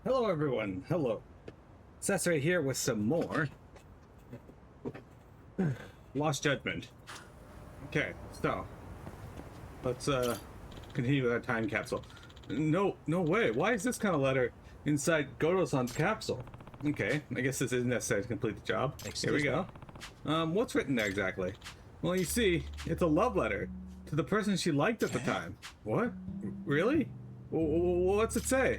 Hello everyone, hello. Sesame here with some more Lost Judgment. Okay, so let's continue with our time capsule. No way, why is this kind of letter inside Godo-san's capsule? Okay, I guess this isn't necessary to complete the job. Here we go. What's written there exactly? Well, you see, it's a love letter to the person she liked at the time. What? Really? What's it say?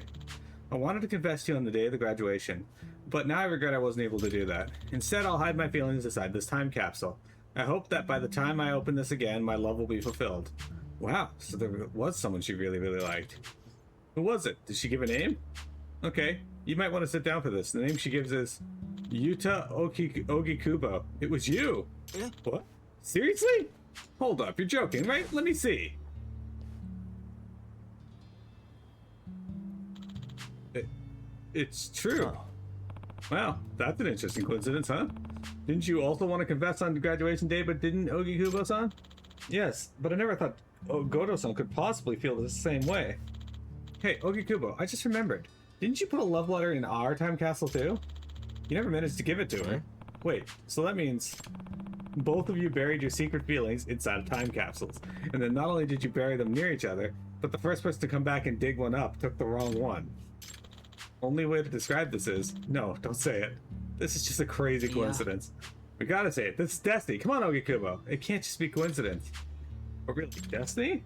I wanted to confess to you on the day of the graduation, but now I regret I wasn't able to do that. Instead, I'll hide my feelings inside this time capsule. I hope that by the time I open this again, my love will be fulfilled. Wow, so there was someone she really liked. Who was it? Did she give a name? Okay, you might want to sit down for this. The name she gives is Yuta Ogikubo. It was you! Yeah. What? Seriously? Hold up, you're joking, right? Let me see. It's true. Oh. Wow, that's an interesting coincidence, huh? Didn't you also want to confess on graduation day, but didn't Ogikubo-san? Yes, but I never thought Godo-san could possibly feel the same way. Hey, Ogikubo, I just remembered. Didn't you put a love letter in our time capsule too? You never managed to give it to her. Wait, so that means both of you buried your secret feelings inside of time capsules. And then not only did you bury them near each other, but the first person to come back and dig one up took the wrong one. Only way to describe this is, no, don't say it. This is just a crazy coincidence. We gotta say it. This is destiny. Come on, Ogikubo. It can't just be coincidence. But really, destiny?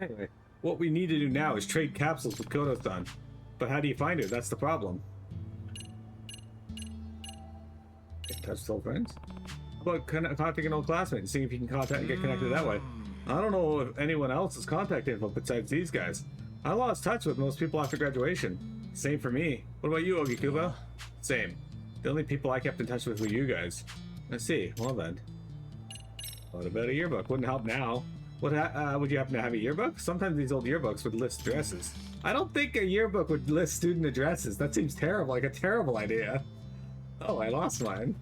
Anyway, what we need to do now is trade capsules with Godo-san. But how do you find her? That's the problem. Touch old friends? How about contacting an old classmate and seeing if you can contact and get connected that way? I don't know if anyone else's contact info besides these guys. I lost touch with most people after graduation. Same for me. What about you, Ogikubo? Same. The only people I kept in touch with were you guys. I see. Well then. What about a yearbook? Wouldn't help now. Would you happen to have a yearbook? Sometimes these old yearbooks would list addresses. I don't think a yearbook would list student addresses. That seems terrible, like a terrible idea. Oh, I lost mine.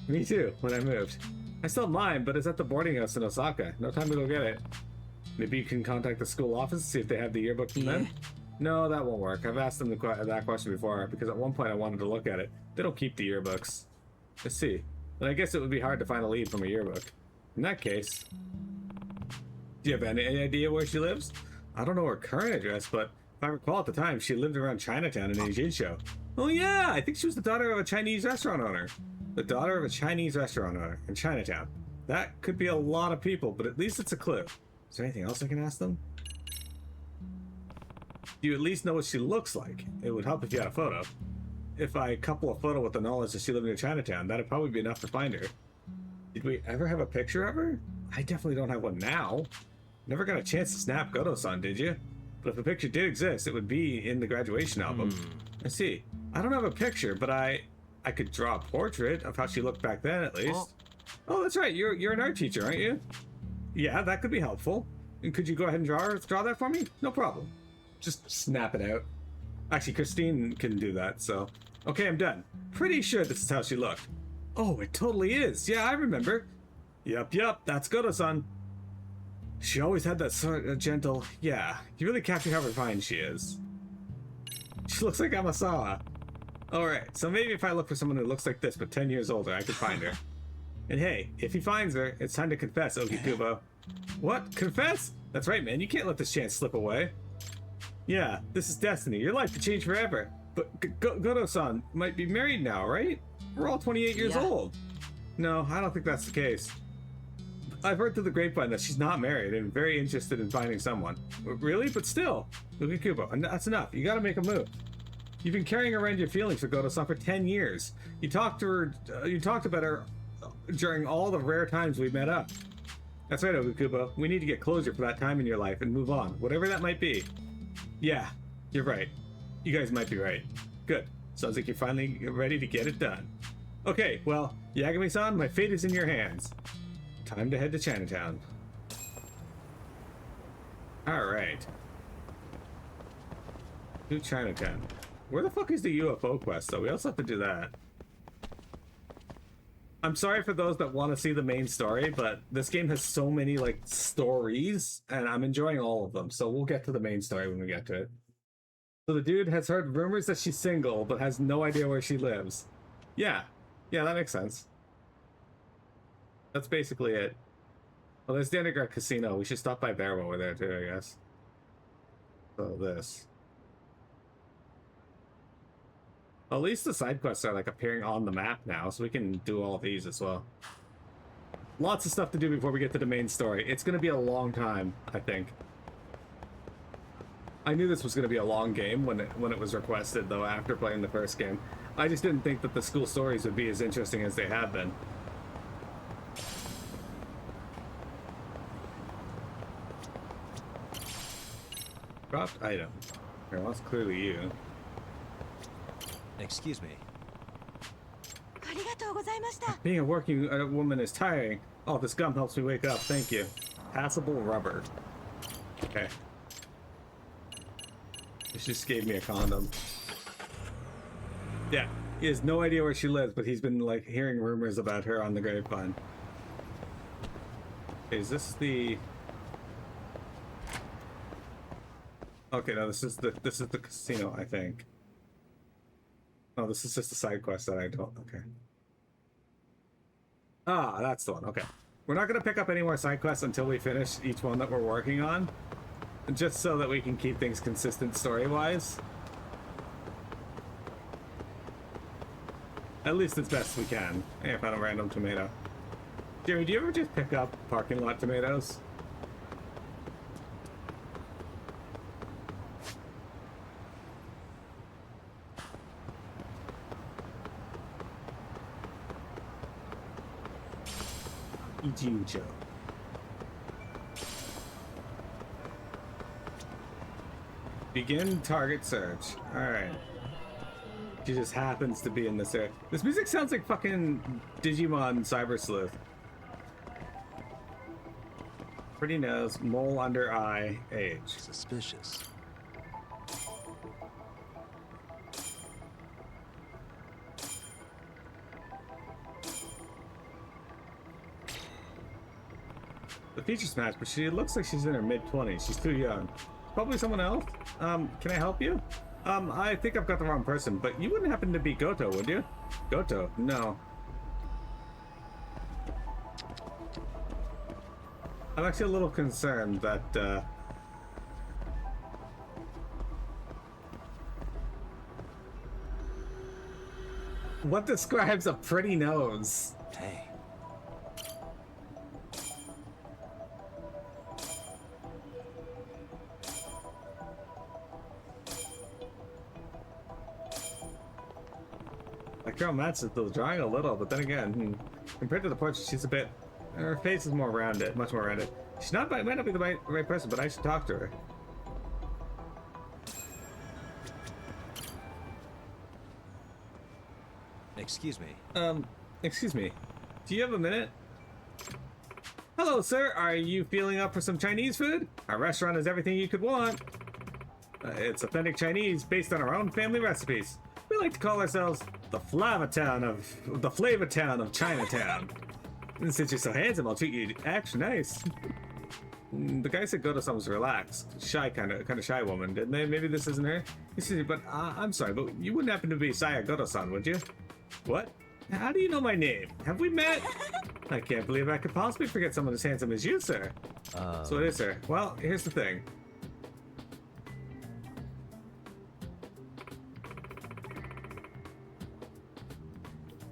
Me too, when I moved. I still have mine, but it's at the boarding house in Osaka. No time to go get it. Maybe you can contact the school office and see if they have the yearbook from them? No, that won't work. I've asked them that question before, because at one point I wanted to look at it. They don't keep the yearbooks. Let's see. And I guess it would be hard to find a lead from a yearbook. In that case... Do you have any idea where she lives? I don't know her current address, but if I recall at the time, she lived around Chinatown in Eijincho. Oh yeah, I think she was the daughter of a Chinese restaurant owner. The daughter of a Chinese restaurant owner in Chinatown. That could be a lot of people, but at least it's a clue. Is there anything else I can ask them? Do you at least know what she looks like? It would help if you had a photo. If I couple a photo with the knowledge that she lived in Chinatown, that'd probably be enough to find her. Did we ever have a picture of her? I definitely don't have one now. Never got a chance to snap Godo-san, did you? But if a picture did exist, it would be in the graduation album. I see. I don't have a picture, but I could draw a portrait of how she looked back then, at least. Oh, that's right. You're an art teacher, aren't you? Yeah, that could be helpful. And could you go ahead and draw that for me? No problem. Just snap it out. Actually, Christine can do that, so... Okay, I'm done. Pretty sure this is how she looked. Oh, it totally is. Yeah, I remember. Yup, that's Godo-san. She always had that sort of gentle... Yeah, you really captured how refined she is. She looks like Amasawa. Alright, so maybe if I look for someone who looks like this but 10 years older, I could find her. And hey, if he finds her, it's time to confess, Ogikubo. What? Confess? That's right, man. You can't let this chance slip away. Yeah, this is destiny. Your life could change forever. But Godo-san might be married now, right? We're all 28 years old. No, I don't think that's the case. I've heard through the grapevine that she's not married and very interested in finding someone. Really? But still. Ogikubo, that's enough. You gotta make a move. You've been carrying around your feelings for Godo-san for 10 years. You talked about her during all the rare times we met up. That's right, Ogikubo. We need to get closure for that time in your life and move on, whatever that might be. Yeah, you're right. You guys might be right. Good. Sounds like you're finally ready to get it done. Okay, well, Yagami-san, my fate is in your hands. Time to head to Chinatown. Alright. To Chinatown. Where the fuck is the UFO quest, though? We also have to do that. I'm sorry for those that want to see the main story, but this game has so many, like, stories, and I'm enjoying all of them, so we'll get to the main story when we get to it. So the dude has heard rumors that she's single, but has no idea where she lives. Yeah. Yeah, that makes sense. That's basically it. Well, there's the underground casino. We should stop by there while we're there, too, I guess. So this. At least the side quests are, like, appearing on the map now, so we can do all these as well. Lots of stuff to do before we get to the main story. It's going to be a long time, I think. I knew this was going to be a long game when it was requested, though, after playing the first game. I just didn't think that the school stories would be as interesting as they have been. Dropped item. Here, well, that's clearly you. Excuse me. Being a working woman is tiring. Oh, this gum helps me wake up. Thank you. Passable rubber. Okay. This just gave me a condom. Yeah, he has no idea where she lives, but he's been like hearing rumors about her on the grapevine. Okay, is this the... Okay, no, this is the casino, I think. Oh, this is just a side quest that I don't... Okay. Ah, that's the one. Okay. We're not going to pick up any more side quests until we finish each one that we're working on. Just so that we can keep things consistent story-wise. At least as best we can. Hey, I found a random tomato. Jerry, do you ever just pick up parking lot tomatoes? Ijincho. Begin target search. Alright. She just happens to be in this area. This music sounds like fucking Digimon Cyber Sleuth. Pretty nose, mole under eye, age. Suspicious. The features match, but she looks like she's in her mid-20s. She's too young. Probably someone else. Can I help you? I think I've got the wrong person, but you wouldn't happen to be Goto, would you? Goto? No. I'm actually a little concerned that, what describes a pretty nose? Hey. That girl matches the drawing a little, but then again, compared to the portrait, she's a bit... Her face is more rounded, much more rounded. She's not, might not be the right person, but I should talk to her. Excuse me. Excuse me. Do you have a minute? Hello, sir. Are you feeling up for some Chinese food? Our restaurant is everything you could want. It's authentic Chinese based on our own family recipes. We like to call ourselves the Flavor Town of Chinatown. And since you're so handsome, I'll treat you extra nice. The guy said Goto-san was relaxed, shy, kind of shy woman, didn't they? Maybe this isn't her. But I'm sorry, but you wouldn't happen to be Saya Goto-san, would you? What? How do you know my name? Have we met? I can't believe I could possibly forget someone as handsome as you, sir. So it is, sir. Well, here's the thing.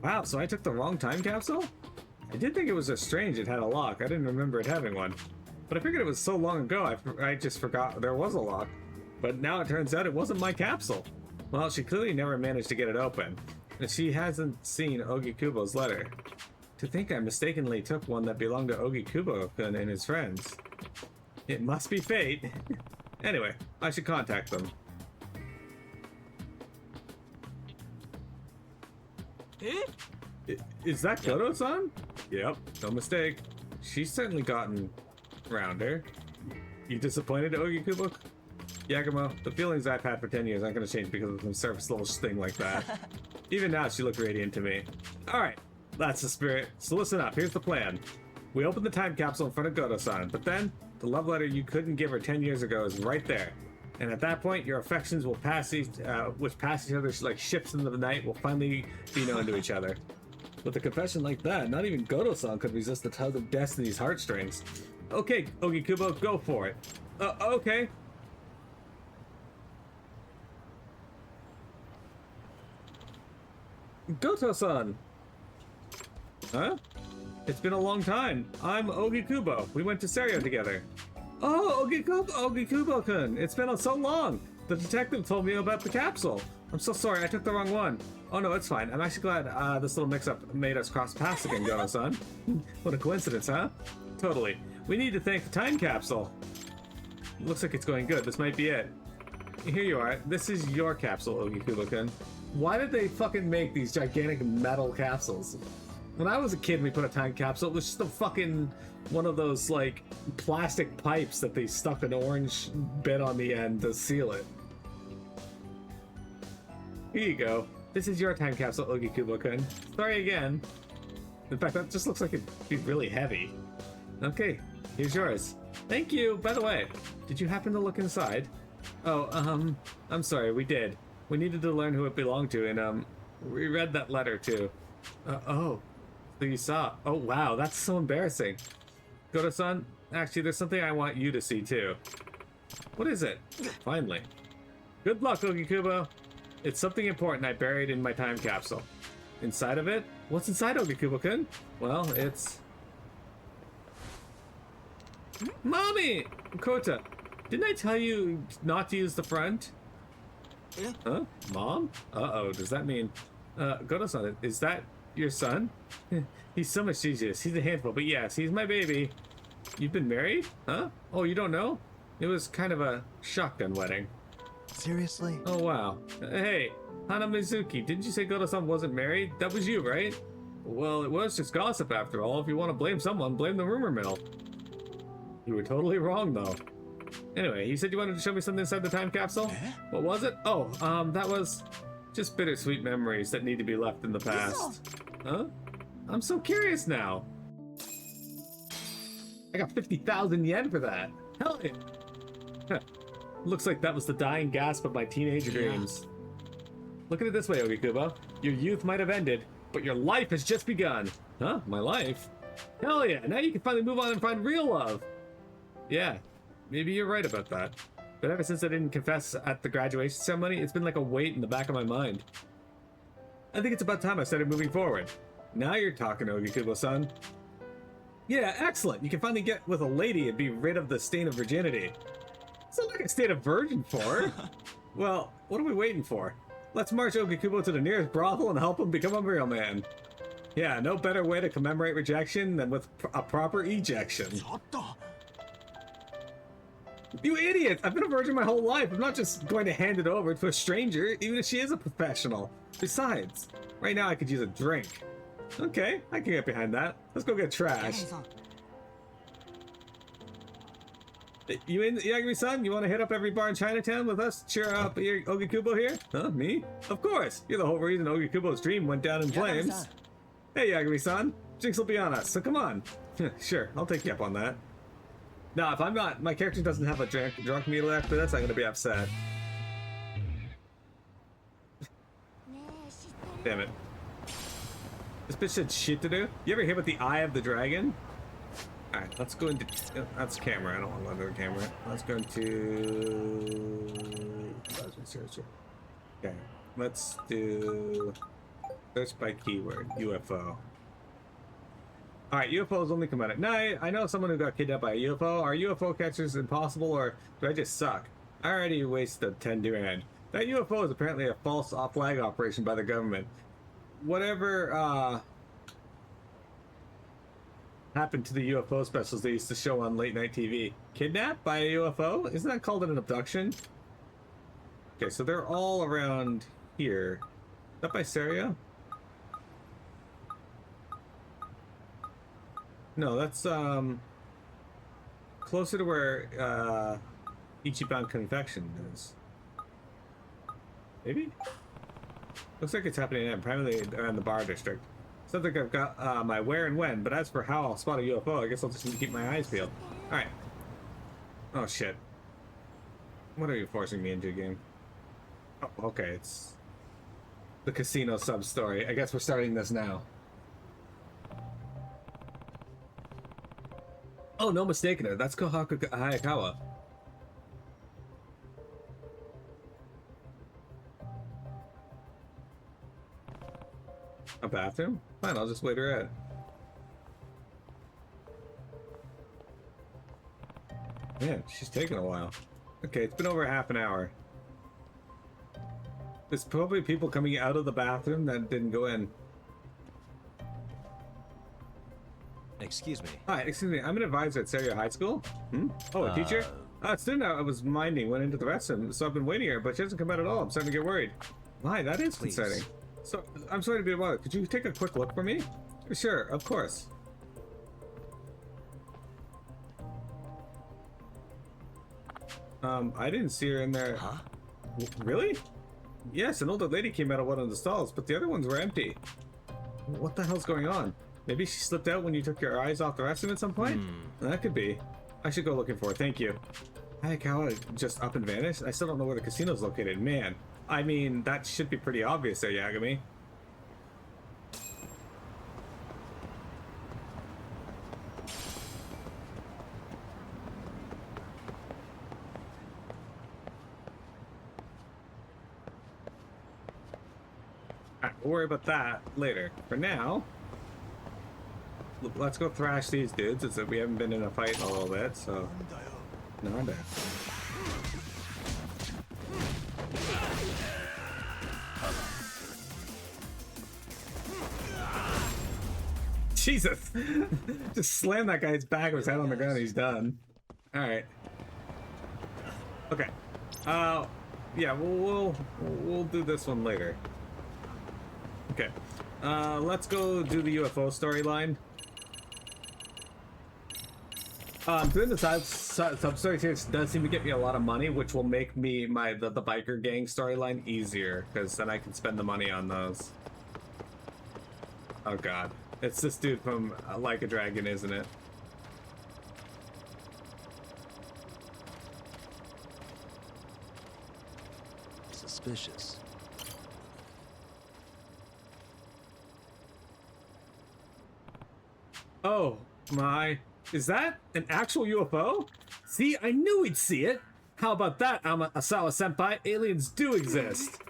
Wow, so I took the wrong time capsule? I did think it was strange it had a lock. I didn't remember it having one. But I figured it was so long ago, I just forgot there was a lock. But now it turns out it wasn't my capsule. Well, she clearly never managed to get it open. And she hasn't seen Ogi Kubo's letter. To think I mistakenly took one that belonged to Ogi Kubo-kun and his friends. It must be fate. Anyway, I should contact them. Is that Goto-san? Yep, no mistake. She's certainly gotten rounder. You disappointed, Ogi Kubo? Yagumo, the feelings I've had for 10 years aren't going to change because of some surface level thing like that. Even now, she looked radiant to me. Alright, that's the spirit. So listen up, here's the plan. We open the time capsule in front of Goto-san, but then, the love letter you couldn't give her 10 years ago is right there. And at that point, your affections will which pass each other like ships in the night, will finally be known to each other. With a confession like that, not even Goto-san could resist the tug of destiny's heartstrings. Okay, Ogikubo, go for it. Okay. Goto-san! Huh? It's been a long time. I'm Ogikubo. We went to Serio together. Oh, Ogikubo-kun! It's been so long! The detective told me about the capsule. I'm so sorry, I took the wrong one. Oh no, it's fine. I'm actually glad this little mix-up made us cross paths again, Goto-san. What a coincidence, huh? Totally. We need to thank the time capsule. Looks like it's going good. This might be it. Here you are. This is your capsule, Ogikubo-kun. Why did they fucking make these gigantic metal capsules? When I was a kid and we put a time capsule, it was just a fucking one of those like plastic pipes that they stuck an orange bit on the end to seal it. Here you go. This is your time capsule, Ogikubo-kun. Sorry again. In fact, that just looks like it'd be really heavy. Okay, here's yours. Thank you. By the way, did you happen to look inside? Oh, I'm sorry, we did. We needed to learn who it belonged to, and we read that letter too. Oh, so you saw. Oh wow, that's so embarrassing. Goto-san, actually, there's something I want you to see too. What is it? Finally. Good luck, Ogikubo. It's something important I buried in my time capsule. Inside of it? What's inside, Ogikubo-kun? Well, it's... Mommy! Kota, didn't I tell you not to use the front? Huh? Mom? Uh-oh, does that mean... Goto-san, is that your son? He's so mischievous. He's a handful, but yes, he's my baby. You've been married? Huh? Oh, you don't know? It was kind of a shotgun wedding. Seriously? Oh, wow. Hey, Hana Mizuki, didn't you say Goto-san wasn't married? That was you, right? Well, it was just gossip after all. If you want to blame someone, blame the rumor mill. You were totally wrong, though. Anyway, you said you wanted to show me something inside the time capsule? What was it? Oh, that was just bittersweet memories that need to be left in the past. Huh? I'm so curious now. I got 50,000 yen for that. Hell yeah. Looks like that was the dying gasp of my teenage dreams. Look at it this way, Ogikubo. Your youth might have ended, but your life has just begun. Huh? My life? Hell yeah, now you can finally move on and find real love. Yeah, maybe you're right about that. But ever since I didn't confess at the graduation ceremony, it's been like a weight in the back of my mind. I think it's about time I started moving forward. Now you're talking, Ogikubo-san. Yeah, excellent. You can finally get with a lady and be rid of the stain of virginity. Sounds like I stayed a virgin for. Well, what are we waiting for? Let's march Ogikubo to the nearest brothel and help him become a real man. Yeah, no better way to commemorate rejection than with a proper ejection. You idiot! I've been a virgin my whole life. I'm not just going to hand it over to a stranger, even if she is a professional. Besides, right now I could use a drink. Okay, I can get behind that. Let's go get trash. You in, Yagami-san? You want to hit up every bar in Chinatown with us? Cheer up Ogikubo here? Huh, me? Of course! You're the whole reason Ogikubo's dream went down in flames. Hey, Yagami-san. Drinks will be on us, so come on. Sure, I'll take you up on that. Now, if I'm not, my character doesn't have a drunk meal after this, I'm gonna be upset. Damn it. This bitch said shit to do. You ever hear about the Eye of the Dragon? Alright, let's go into... that's camera. I don't want to go to the camera. Let's go into... Okay, let's do... search by keyword. UFO. Alright, UFOs only come out at night. I know someone who got kidnapped by a UFO. Are UFO catchers impossible, or do I just suck? I already wasted 10 grand. That UFO is apparently a false flag operation by the government. Whatever, happened to the UFO specials they used to show on late night TV? Kidnapped by a UFO? Isn't that called an abduction? Okay, so they're all around here. Is that by Serio? No, that's closer to where Ichiban Confection is. Maybe? Looks like it's happening primarily around the bar district. Sounds like I've got my where and when, but as for how I'll spot a UFO, I guess I'll just need to keep my eyes peeled. Alright. Oh shit. What are you forcing me into, game? Oh, okay, it's the casino sub story. I guess we're starting this now. Oh, no mistaking her. That's Kohaku Hayakawa. A bathroom? Fine, I'll just wait her out. Man, she's taking a while. Okay, it's been over half an hour. There's probably people coming out of the bathroom that didn't go in. Excuse me. Hi, excuse me. I'm an advisor at Serio High School. Hmm? Oh, a teacher? A student I was minding went into the restroom, so I've been waiting here, but she hasn't come out at all. I'm starting to get worried. Why? That is Please. concerning. So, I'm sorry to be a bother. Could you take a quick look for me? Sure, of course. I didn't see her in there. Huh? Really? Yes, an older lady came out of one of the stalls, but the other ones were empty. What the hell's going on? Maybe she slipped out when you took your eyes off the restroom at some point? That could be. I should go looking for her, thank you. Hayakawa just up and vanished? I still don't know where the casino's located, man. I mean, that should be pretty obvious there, Yagami. Alright, we'll worry about that later. For now, let's go thrash these dudes. It's that we haven't been in a fight in a little bit, so... No, I'm bad. Jesus! Just slam that guy's back of his head on the ground, he's done. Alright. Okay. Yeah, we'll do this one later. Okay. Let's go do the UFO storyline. Doing the sub-stories here does seem to get me a lot of money, which will make me the biker gang storyline easier, because then I can spend the money on those. Oh god. It's this dude from Like a Dragon, isn't it? Suspicious. Oh my. Is that an actual UFO? See, I knew we'd see it. How about that, Asawa Senpai? Aliens do exist.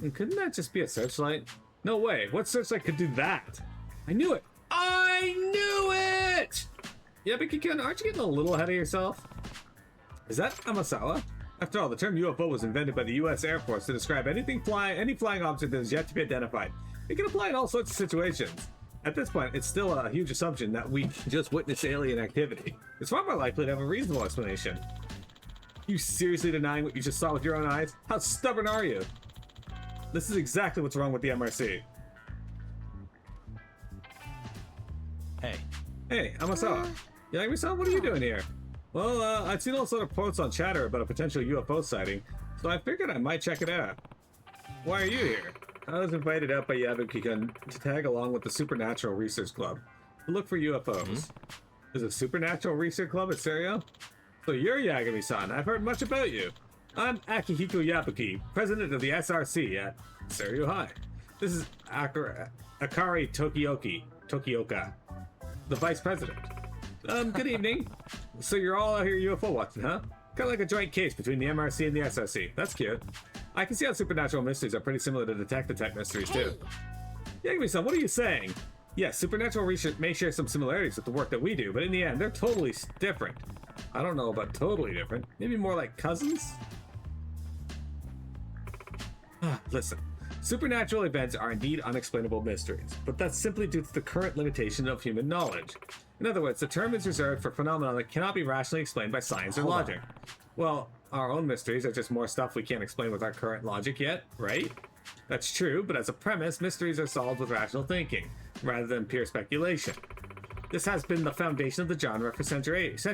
And couldn't that just be a searchlight? No way. What searchlight could do that? I knew it. I knew it! Yeah, but Kikun, aren't you getting a little ahead of yourself? Is that Amasawa? After all, the term UFO was invented by the U.S. Air Force to describe any flying object that is yet to be identified. It can apply in all sorts of situations. At this point, it's still a huge assumption that we just witnessed alien activity. It's far more likely to have a reasonable explanation. You seriously denying what you just saw with your own eyes? How stubborn are you? This is exactly what's wrong with the MRC. Hey. Hey, Amasawa. Yagami-san, what are you doing here? Well, I'd seen all sort of quotes on chatter about a potential UFO sighting, so I figured I might check it out. Why are you here? I was invited out by Yabuki-kun to tag along with the Supernatural Research Club to look for UFOs. There's a Supernatural Research Club at Serio? So you're Yagami-san. I've heard much about you. I'm Akihiko Yabuki, president of the SRC at Serio High. This is Akari Tokioka, the vice president. Good evening. So you're all out here UFO watching, huh? Kind of like a joint case between the MRC and the SRC. That's cute. I can see how supernatural mysteries are pretty similar to detect mysteries, too. Yagami-san, what are you saying? Yes, supernatural research may share some similarities with the work that we do, but in the end, they're totally different. I don't know about totally different. Maybe more like cousins? Listen, supernatural events are indeed unexplainable mysteries, but that's simply due to the current limitation of human knowledge. In other words, the term is reserved for phenomena that cannot be rationally explained by science or logic. Well, our own mysteries are just more stuff we can't explain with our current logic yet, right? That's true, but as a premise, mysteries are solved with rational thinking, rather than pure speculation. This has been the foundation of the genre for centuries.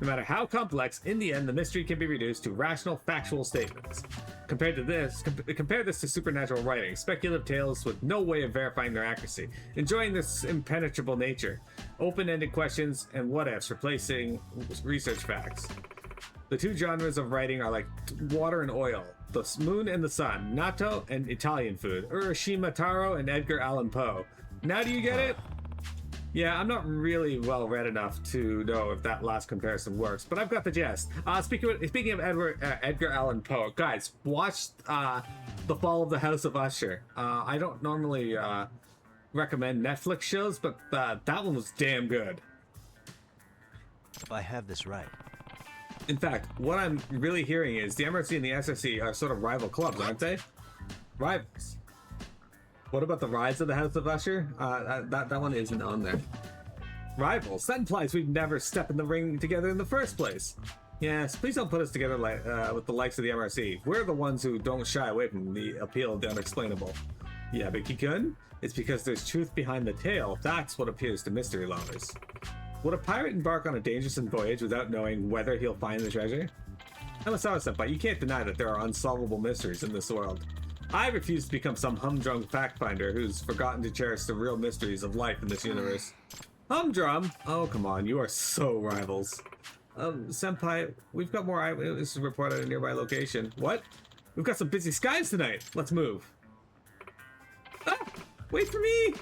No matter how complex, in the end, the mystery can be reduced to rational, factual statements. Compare this to supernatural writing, speculative tales with no way of verifying their accuracy, enjoying this impenetrable nature, open-ended questions and what-ifs replacing research facts. The two genres of writing are like water and oil. The moon and the sun. Natto and Italian food. Urashima Taro and Edgar Allan Poe. Now do you get it? Yeah, I'm not really well read enough to know if that last comparison works, but I've got the gist. Speaking of Edgar Allan Poe, guys, watch The Fall of the House of Usher. I don't normally recommend Netflix shows, but that one was damn good. If I have this right. In fact, what I'm really hearing is the MRC and the SRC are sort of rival clubs, aren't they? Rivals. What about the Rise of the House of Usher? That one isn't on there. Rivals. That implies we've never stepped in the ring together in the first place. Yes, please don't put us together like with the likes of the MRC. We're the ones who don't shy away from the appeal of the unexplainable. Yeah, but Kikun, it's because there's truth behind the tale. That's what appeals to mystery lovers. Would a pirate embark on a dangerous voyage without knowing whether he'll find the treasure? Senpai, you can't deny that there are unsolvable mysteries in this world. I refuse to become some humdrum fact finder who's forgotten to cherish the real mysteries of life in this universe. Humdrum? Oh, come on, you are so rivals. Senpai, we've got more eyewitnesses to report at a nearby location. What? We've got some busy skies tonight. Let's move. Ah, wait for me!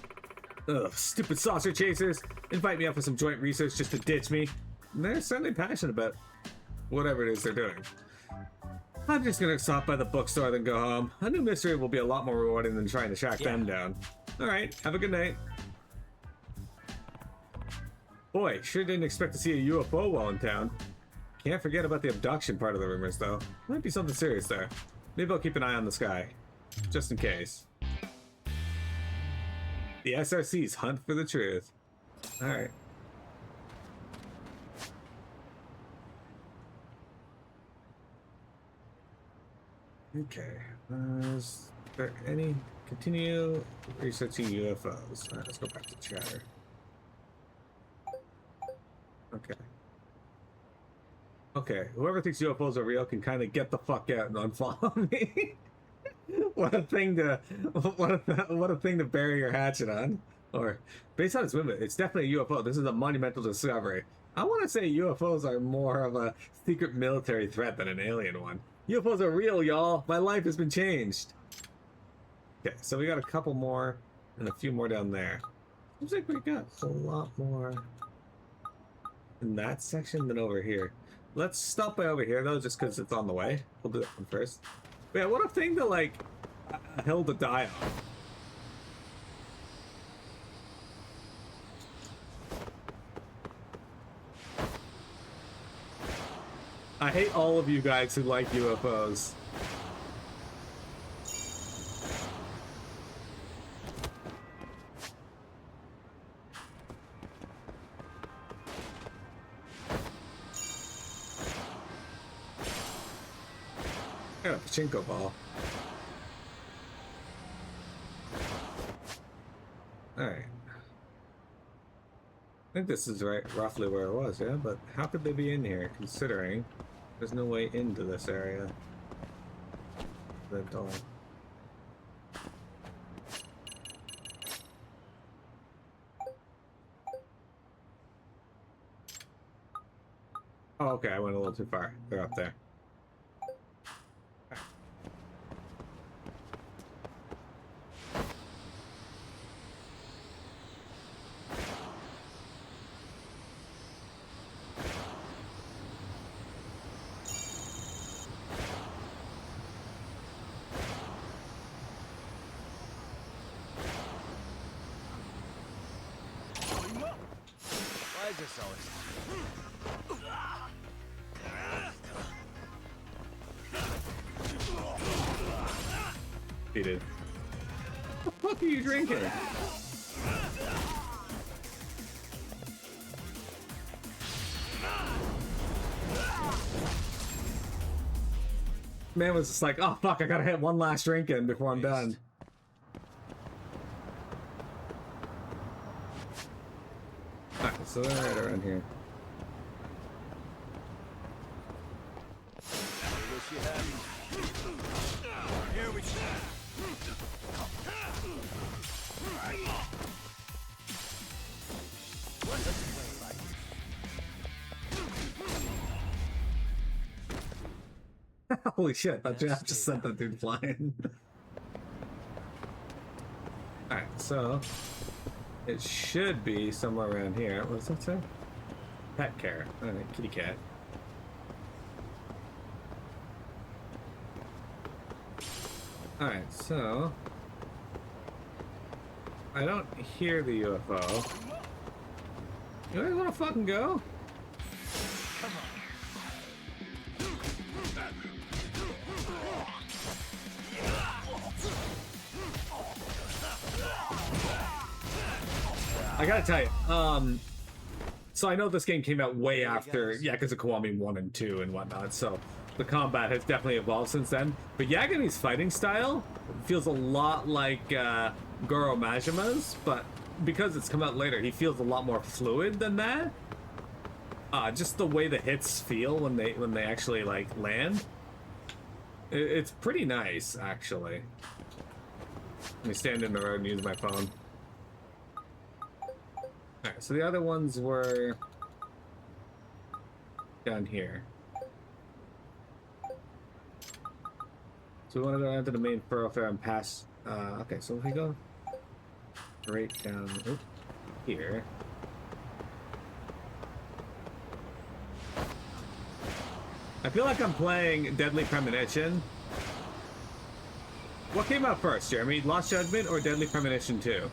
Ugh, stupid saucer chasers. Invite me up for some joint research just to ditch me. They're certainly passionate about whatever it is they're doing. I'm just gonna stop by the bookstore then go home. A new mystery will be a lot more rewarding than trying to track them down. Alright, have a good night. Boy, sure didn't expect to see a UFO while in town. Can't forget about the abduction part of the rumors though. Might be something serious there. Maybe I'll keep an eye on the sky. Just in case. The SRC's hunt for the truth. Alright. Okay, is there any continue researching UFOs? Alright, let's go back to chatter. Okay, whoever thinks UFOs are real can kind of get the fuck out and unfollow me. What a thing to bury your hatchet on. Or based on its movement, it's definitely a UFO. This is a monumental discovery. I want to say UFOs are more of a secret military threat than an alien one. UFOs are real, y'all. My life has been changed. Okay, so we got a couple more and a few more down there. Seems like we got a lot more in that section than over here. Let's stop by over here though, just because it's on the way. We'll do that one first. But yeah, what a thing to like a hill to die on. I hate all of you guys who like UFOs. I got a pachinko ball. Alright. I think this is roughly where it was, yeah? But how could they be in here, considering there's no way into this area? At all. Oh, okay, I went a little too far. They're up there. Why is this always? He did. What the fuck are you drinking? Man was just like, oh fuck, I gotta hit one last drink in before I'm done. Alright, so they're right around here. Here we go. Holy shit, that Jeff just sent that dude flying. Alright, so it should be somewhere around here. What does that say? Pet care. Alright, kitty cat. Alright, so I don't hear the UFO. You guys wanna fucking go? I gotta tell you, so I know this game came out way after, because of Kiwami 1 and 2 and whatnot, so the combat has definitely evolved since then. But Yagami's fighting style feels a lot like Goro Majima's, but because it's come out later, he feels a lot more fluid than that. Just the way the hits feel when they actually like land, it's pretty nice actually. Let me stand in the road and use my phone. Alright, so the other ones were down here. So we want to go down to the main thoroughfare and pass. Okay, so if we go right down here. I feel like I'm playing Deadly Premonition. What came out first, Jeremy? Lost Judgment or Deadly Premonition 2?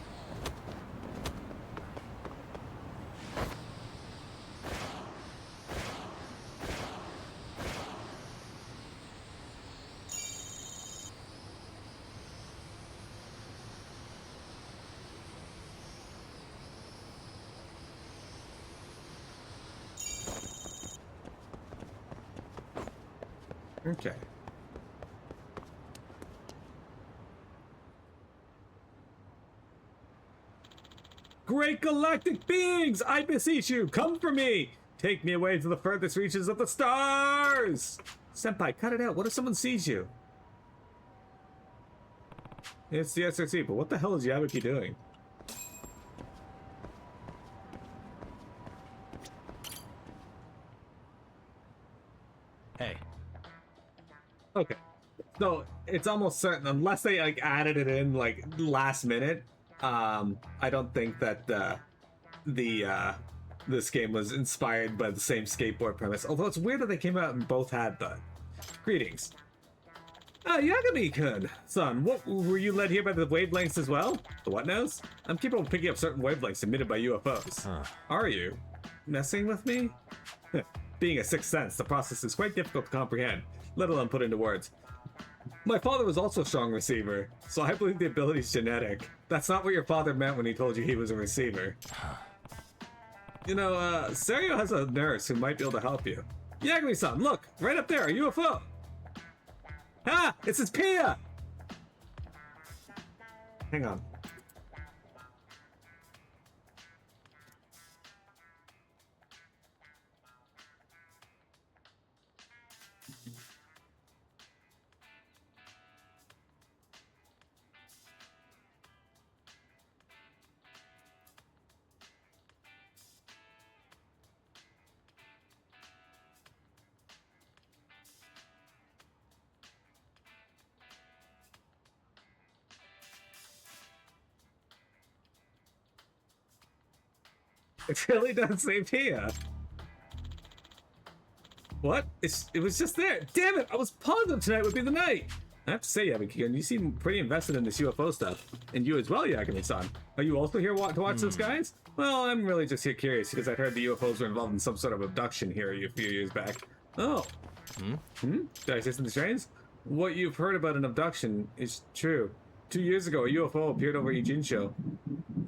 Okay. Great galactic beings, I beseech you, come for me! Take me away to the furthest reaches of the stars! Senpai, cut it out. What if someone sees you? It's the SRC, but what the hell is Yabuki doing? Hey. Okay. So it's almost certain, unless they like added it in like last minute, I don't think that this game was inspired by the same skateboard premise. Although it's weird that they came out and both had the greetings. Yagami-kun, son, what were you led here by the wavelengths as well? The what knows? I'm capable of picking up certain wavelengths emitted by UFOs. Huh. Are you messing with me? Being a sixth sense, the process is quite difficult to comprehend, let alone put into words. My father was also a strong receiver, so I believe the ability is genetic. That's not what your father meant when he told you he was a receiver. You know, Serio has a nurse who might be able to help you. Yagami-san, look! Right up there, a UFO! Ah! It's his Pia! Hang on. It really does say Pia. What? It was just there. Damn it! I was positive tonight would be the night. I have to say, Yagami-kun, you seem pretty invested in this UFO stuff. And you as well, Yagami-san. Are you also here to watch those guys? Well, I'm really just here curious because I heard the UFOs were involved in some sort of abduction here a few years back. Oh. Did I say something strange? What you've heard about an abduction is true. 2 years ago, a UFO appeared over Eugene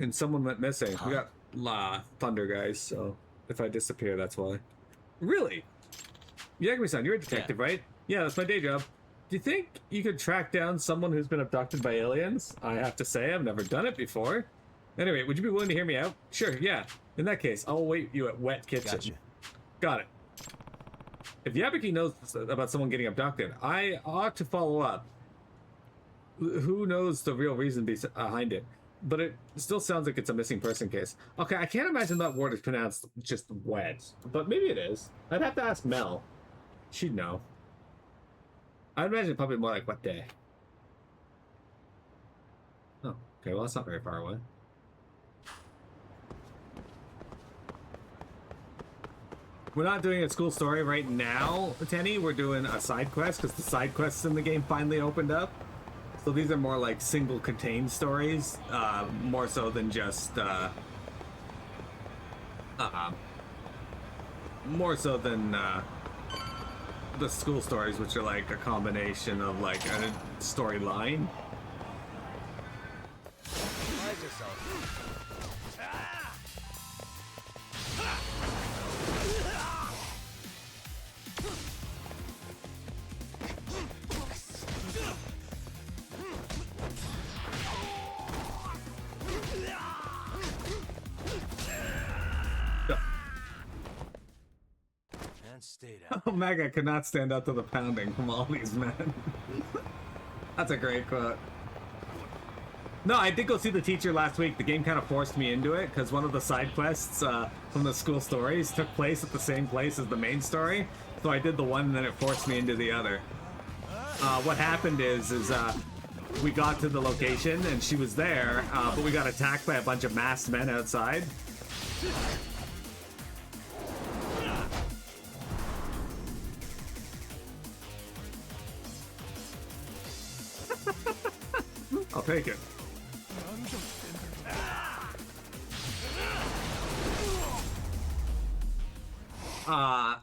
and someone went missing. We got thunder guys, so if I disappear, that's why. Really? Yagami-san, you're a detective, right? Yeah, that's my day job. Do you think you could track down someone who's been abducted by aliens? I have to say, I've never done it before. Anyway, would you be willing to hear me out? Sure, yeah. In that case, I'll wait you at Wet Kitchen. Gotcha. Got it. If Yabuki knows about someone getting abducted, I ought to follow up. Who knows the real reason behind it? But it still sounds like it's a missing person case. Okay, I can't imagine that word is pronounced just wet. But maybe it is. I'd have to ask Mel. She'd know. I'd imagine probably more like what day? Oh, okay, well, that's not very far away. We're not doing a school story right now, Tenny. We're doing a side quest because the side quests in the game finally opened up. So these are more like single contained stories, more so than just, more so than the school stories, which are like a combination of like a storyline. Surprise yourself. And stay down. Omega could not stand up to the pounding from all these men. That's a great quote. No, I did go see the teacher last week. The game kind of forced me into it because one of the side quests from the school stories took place at the same place as the main story. So I did the one and then it forced me into the other. What happened is we got to the location and she was there, but we got attacked by a bunch of masked men outside. I'll take it.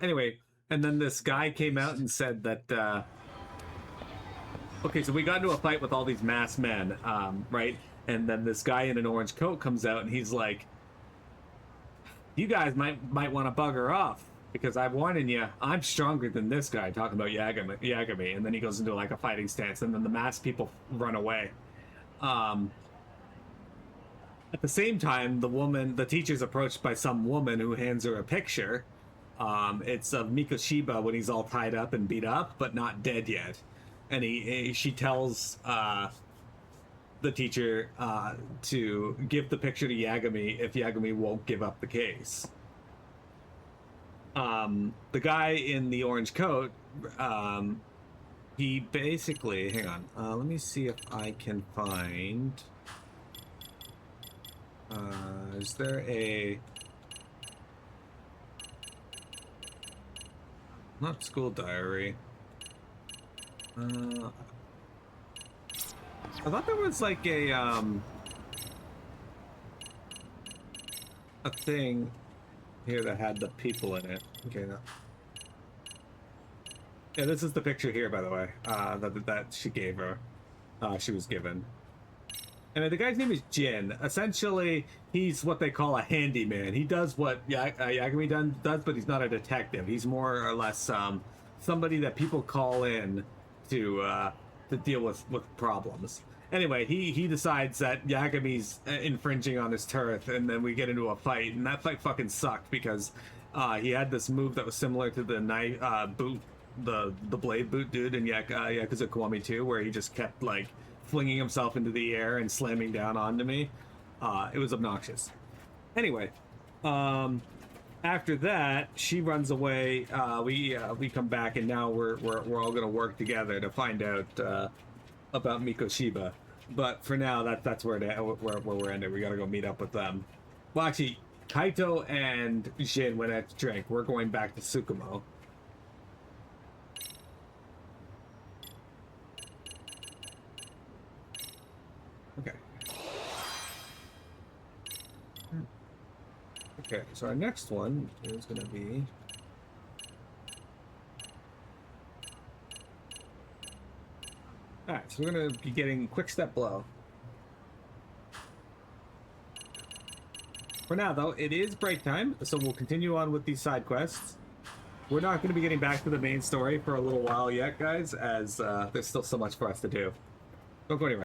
Anyway, and then this guy came out and said that, okay, so we got into a fight with all these masked men, right? And then this guy in an orange coat comes out and he's like, you guys might want to bugger off because I'm warning you, I'm stronger than this guy, talking about Yagami. And then he goes into like a fighting stance and then the masked people run away. At the same time, the teacher's approached by some woman who hands her a picture. It's of Mikoshiba when he's all tied up and beat up, but not dead yet. And she tells the teacher to give the picture to Yagami if Yagami won't give up the case. The guy in the orange coat, he basically, hang on, let me see if I can find, is there a, not school diary, I thought there was like a thing here that had the people in it. Okay, no. Yeah, this is the picture here, by the way, that she gave her. She was given. And the guy's name is Jin. Essentially, he's what they call a handyman. He does what Yagami does, but he's not a detective. He's more or less somebody that people call in to deal with problems. Anyway, he decides that Yagami's infringing on his turf, and then we get into a fight, and that fight fucking sucked because he had this move that was similar to the knife boot, the blade boot dude in Yakuza Kiwami 2, where he just kept like flinging himself into the air and slamming down onto me. It was obnoxious. Anyway, after that, she runs away. We come back, and now we're all gonna work together to find out about Mikoshiba. But for now, that's where we're ending. We gotta go meet up with them. Well, actually, Kaito and Jin went out to drink. We're going back to Tsukumo. Okay. Okay, so our next one is gonna be alright, so we're gonna be getting quick step blow. For now, though, it is break time, so we'll continue on with these side quests. We're not going to be getting back to the main story for a little while yet, guys, as there's still so much for us to do. Don't go anywhere.